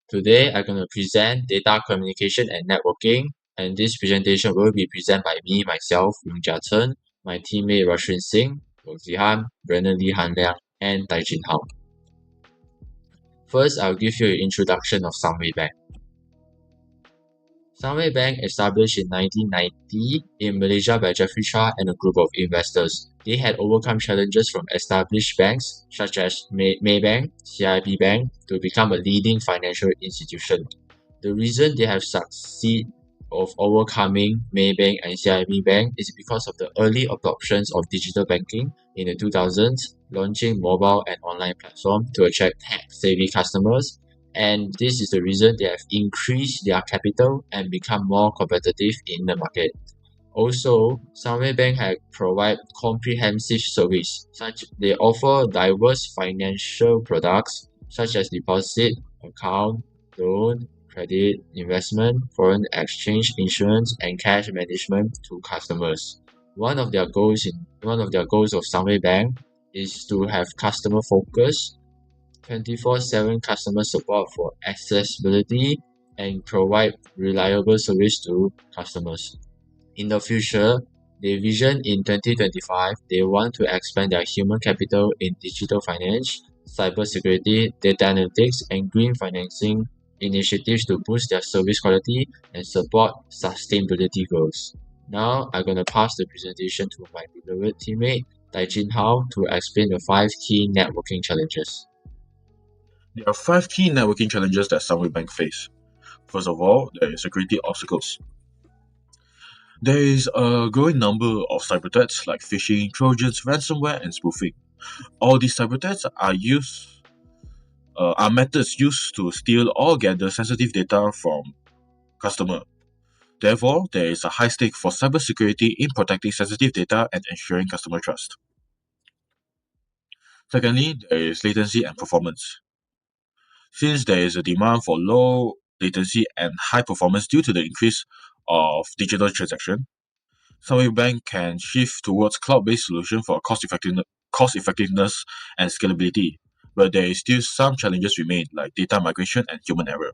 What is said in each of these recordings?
Today, I'm going to present data communication and networking, and this presentation will be presented by me, myself, Yung Jia Chen, my teammate Rashun Singh, Wang Zihan, Brennan Lee Han Liang, and Tai Jin Hao. First, I'll give you an introduction of Sunway Bank. Sunway Bank, established in 1990 in Malaysia by Jeffrey Cha and a group of investors. They had overcome challenges from established banks such as Maybank, CIB Bank to become a leading financial institution. The reason they have succeeded of overcoming Maybank and CIB Bank is because of the early adoptions of digital banking in the 2000s, launching mobile and online platform to attract tech-savvy customers, and this is the reason they have increased their capital and become more competitive in the market. Also, Sunway Bank has provide comprehensive service, such they offer diverse financial products such as deposit, account, loan, credit, investment, foreign exchange, insurance, and cash management to customers. One of their goals of Sunway Bank is to have customer focus, 24/7 customer support for accessibility, and provide reliable service to customers. In the future, they vision in 2025 they want to expand their human capital in digital finance, cybersecurity, data analytics, and green financing initiatives to boost their service quality and support sustainability goals. Now, I'm going to pass the presentation to my beloved teammate, Tai Jin Hao, to explain the 5 key networking challenges. There are 5 key networking challenges that Sunway Bank face. First of all, there is security obstacles. There is a growing number of cyber threats like phishing, trojans, ransomware, and spoofing. All these cyber threats are methods used to steal or gather sensitive data from customer. Therefore, there is a high stake for cybersecurity in protecting sensitive data and ensuring customer trust. Secondly, there is latency and performance. Since there is a demand for low latency and high performance due to the increase of digital transaction, Sunway Bank can shift towards cloud-based solution for cost effectiveness and scalability, but there is still some challenges remain like data migration and human error.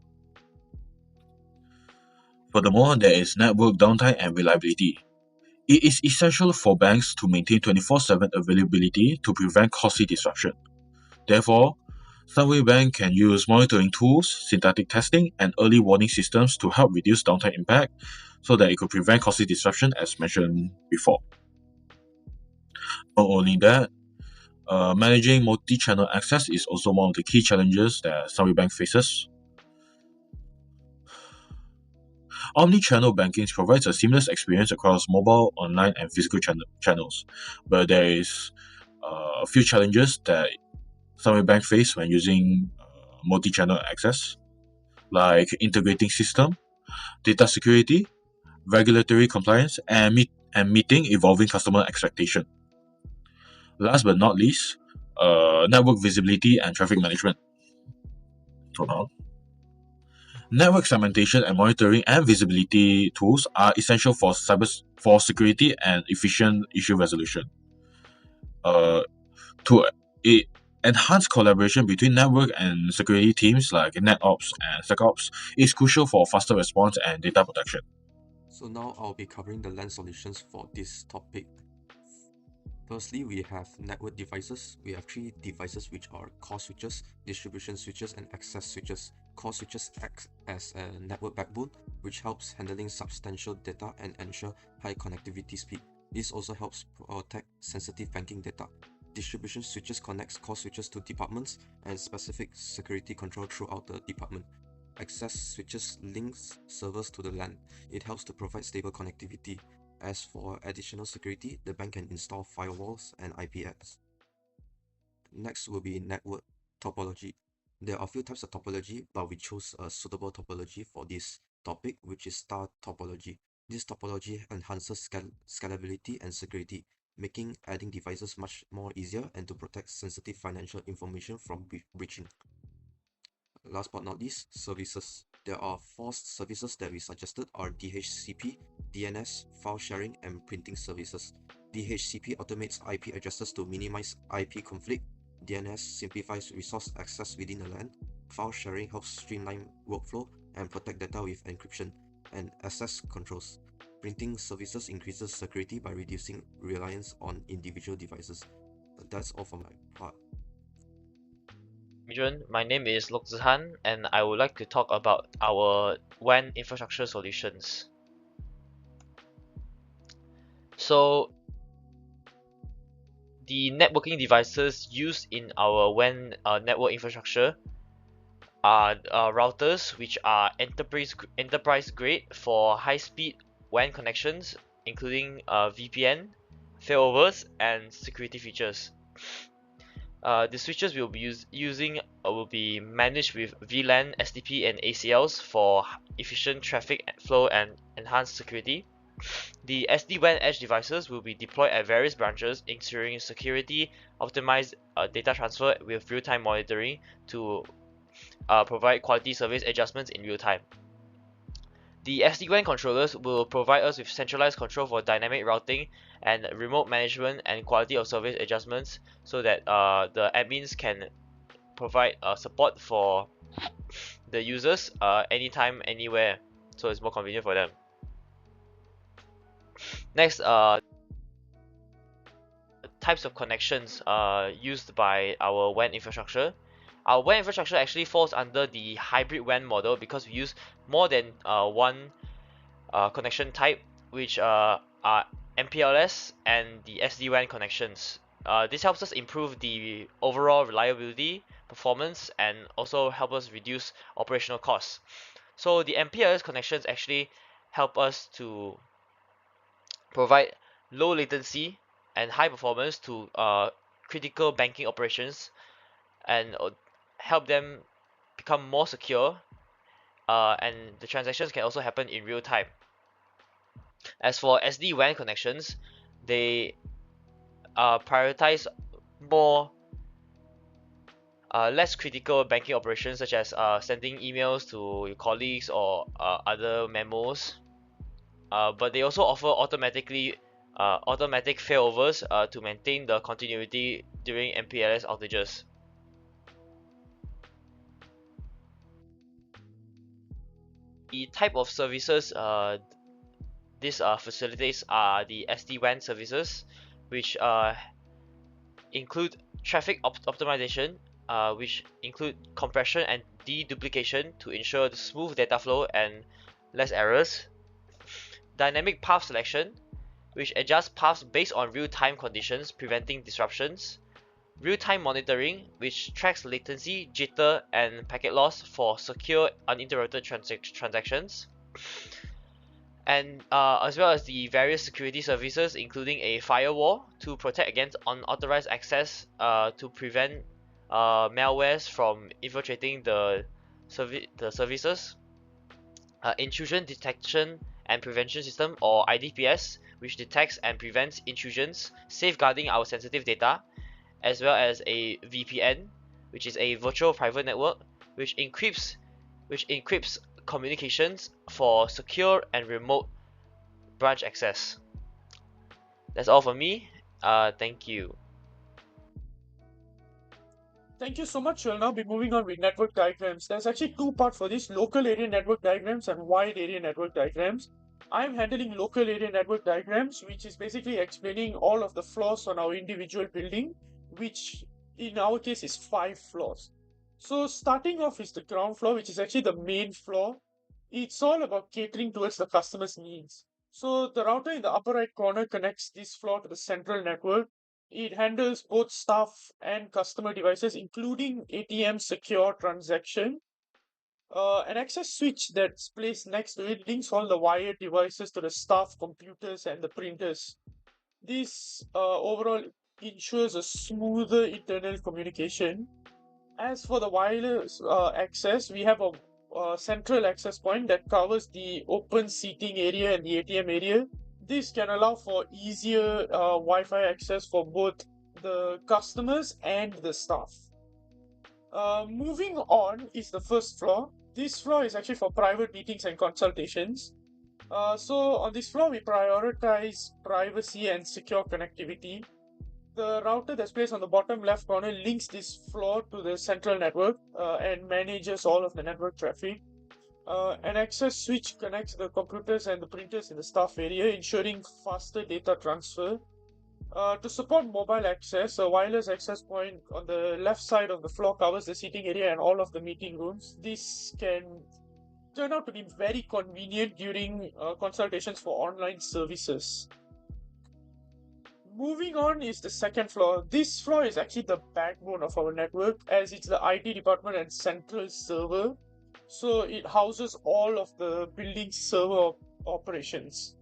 Furthermore, there is network downtime and reliability. It is essential for banks to maintain 24/7 availability to prevent costly disruption. Therefore, Sunway Bank can use monitoring tools, synthetic testing, and early warning systems to help reduce downtime impact so that it could prevent costly disruption as mentioned before. Not only that, managing multi-channel access is also one of the key challenges that Sunway Bank faces. Omni-channel banking provides a seamless experience across mobile, online, and physical channels, but there is a few challenges that Sunway Bank face when using multi-channel access, like integrating system, data security, regulatory compliance, and meeting evolving customer expectation. Last but not least, network visibility and traffic management. So now, network segmentation and monitoring and visibility tools are essential for security and efficient issue resolution. To enhance collaboration between network and security teams like NetOps and SecOps is crucial for faster response and data protection. So now I'll be covering the LAN solutions for this topic. Firstly, we have network devices. We have 3 devices which are core switches, distribution switches, and access switches. Core switches act as a network backbone, which helps handling substantial data and ensure high connectivity speed. This also helps protect sensitive banking data. Distribution switches connects core switches to departments and specific security control throughout the department. Access switches links servers to the LAN. It helps to provide stable connectivity. As for additional security, the bank can install firewalls and IP ads. Next will be network topology. There are a few types of topology, but we chose a suitable topology for this topic, which is star topology. This topology enhances scalability and security, making adding devices much more easier and to protect sensitive financial information from breaching. Last but not least, services. There are 4 services that we suggested are DHCP, DNS, file sharing, and printing services. DHCP automates IP addresses to minimize IP conflict. DNS simplifies resource access within the LAN. file sharing helps streamline workflow and protect data with encryption and access controls. Printing services increases security by reducing reliance on individual devices. That's all for my part. My name is Lok Zihan, and I would like to talk about our WAN infrastructure solutions. So, the networking devices used in our WAN network infrastructure are routers, which are enterprise grade for high-speed WAN connections, including VPN, failovers, and security features. The switches we'll be using will be managed with VLAN, SDP, and ACLs for efficient traffic flow and enhanced security. The SD-WAN edge devices will be deployed at various branches, ensuring security, optimized data transfer with real-time monitoring to provide quality service adjustments in real time. The SD-WAN controllers will provide us with centralized control for dynamic routing and remote management and quality of service adjustments, so that the admins can provide support for the users anytime, anywhere, so it's more convenient for them. Next, types of connections used by our WAN infrastructure. Our WAN infrastructure actually falls under the hybrid WAN model because we use more than one connection type, which are MPLS and the SD-WAN connections. This helps us improve the overall reliability, performance, and also help us reduce operational costs. So the MPLS connections actually help us to provide low latency and high performance to critical banking operations, and help them become more secure, and the transactions can also happen in real time. As for SD-WAN connections, they prioritize more less critical banking operations, such as sending emails to your colleagues or other memos, but they also offer automatic failovers to maintain the continuity during MPLS outages. The type of services this facilitates are the SD-WAN services, which include traffic optimization, which include compression and deduplication to ensure the smooth data flow and less errors. Dynamic path selection, which adjusts paths based on real-time conditions, preventing disruptions. Real-time monitoring, which tracks latency, jitter, and packet loss for secure, uninterrupted transactions. And as well as the various security services, including a firewall to protect against unauthorized access, to prevent malwares from infiltrating the services. Intrusion detection and prevention system, or IDPS, which detects and prevents intrusions, safeguarding our sensitive data, as well as a VPN, which is a virtual private network, which encrypts communications for secure and remote branch access. That's all for me. Thank you. Thank you so much. We'll now be moving on with network diagrams. There's actually two parts for this: local area network diagrams and wide area network diagrams. I'm handling local area network diagrams, which is basically explaining all of the floors on our individual building, which in our case is 5 floors. So starting off is the ground floor, which is actually the main floor. It's all about catering towards the customer's needs. So the router in the upper right corner connects this floor to the central network. It handles both staff and customer devices, including ATM secure transaction. An access switch that's placed next to it links all the wired devices to the staff computers and the printers. This overall ensures a smoother internal communication. As for the wireless access, we have a central access point that covers the open seating area and the ATM area. This can allow for easier Wi-Fi access for both the customers and the staff. Moving on is the first floor. This floor is actually for private meetings and consultations. So on this floor, we prioritize privacy and secure connectivity. The router that's placed on the bottom left corner links this floor to the central network and manages all of the network traffic. An access switch connects the computers and the printers in the staff area, ensuring faster data transfer. To support mobile access, a wireless access point on the left side of the floor covers the seating area and all of the meeting rooms. This can turn out to be very convenient during consultations for online services. Moving on is the second floor. This floor is actually the backbone of our network, as it's the IT department and central server. So it houses all of the building's server operations.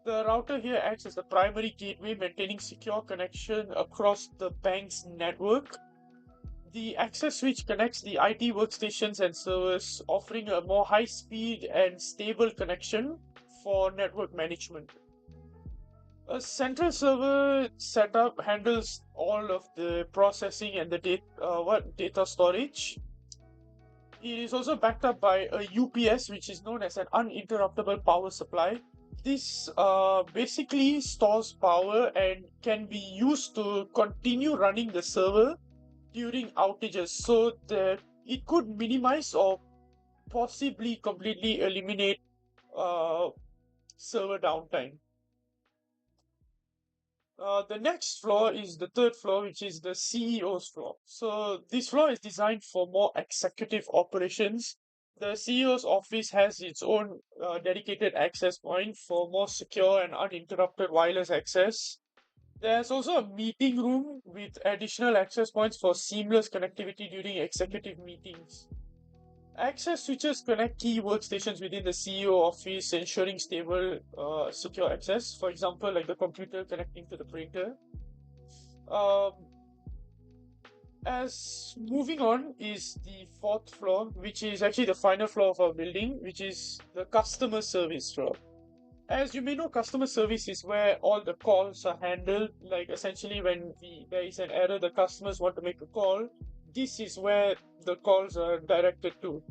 The router here acts as the primary gateway, maintaining secure connection across the bank's network. The access switch connects the IT workstations and servers, offering a more high-speed and stable connection for network management. A central server setup handles all of the processing and the data storage. It is also backed up by a UPS, which is known as an uninterruptible power supply. This basically stores power and can be used to continue running the server during outages, so that it could minimize or possibly completely eliminate server downtime. The next floor is the third floor, which is the CEO's floor. So this floor is designed for more executive operations. The CEO's office has its own dedicated access point for more secure and uninterrupted wireless access. There's also a meeting room with additional access points for seamless connectivity during executive meetings. Access switches connect key workstations within the CEO office, ensuring stable, secure access. For example, like the computer connecting to the printer. As moving on is the fourth floor, which is actually the final floor of our building, which is the customer service floor. As you may know, customer service is where all the calls are handled. Like essentially, when there is an error, the customers want to make a call. This is where the calls are directed to.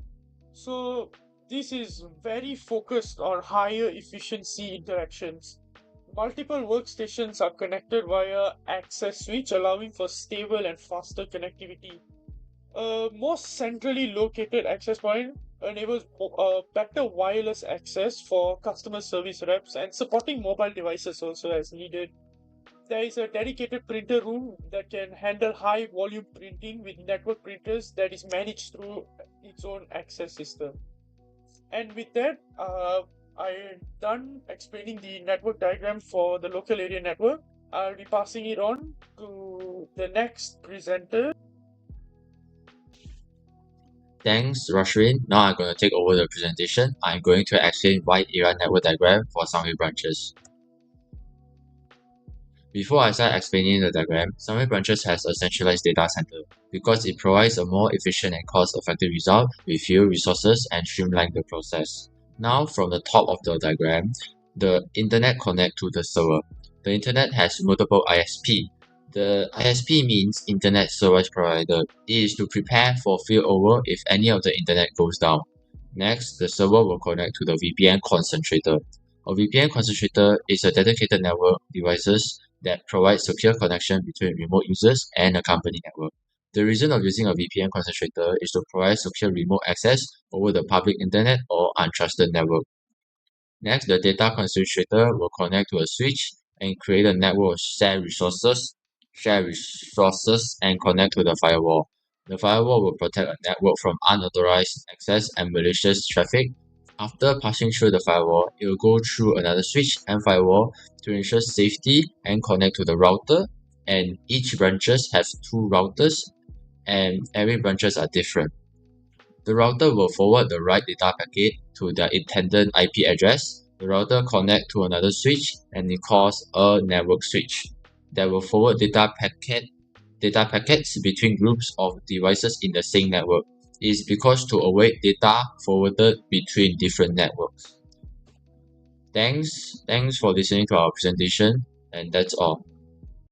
So this is very focused on higher efficiency interactions. Multiple workstations are connected via access switch, allowing for stable and faster connectivity. A more centrally located access point enables better wireless access for customer service reps and supporting mobile devices also as needed. There is a dedicated printer room that can handle high volume printing with network printers that is managed through its own access system. And with that, I'm done explaining the network diagram for the local area network. I'll be passing it on to the next presenter. Thanks, Rashrin. Now I'm going to take over the presentation. I'm going to explain wide area network diagram for Sunway branches. Before I start explaining the diagram, Sunway branches has a centralized data center because it provides a more efficient and cost-effective result with fewer resources and streamline the process. Now, from the top of the diagram, the internet connect to the server. The internet has multiple ISP. The ISP means Internet Service Provider. It is to prepare for failover if any of the internet goes down. Next, the server will connect to the VPN concentrator. A VPN concentrator is a dedicated network devices that provide secure connection between remote users and a company network. The reason of using a VPN concentrator is to provide secure remote access over the public internet or untrusted network. Next, the data concentrator will connect to a switch and create a network of share resources and connect to the firewall. The firewall will protect a network from unauthorized access and malicious traffic. After passing through the firewall, it will go through another switch and firewall to ensure safety and connect to the router. And each branches have two routers, and every branches are different. The router will forward the right data packet to the intended IP address. The router connect to another switch and it calls a network switch that will forward data packets between groups of devices in the same network. It is because to avoid data forwarded between different networks. Thanks for listening to our presentation, and that's all.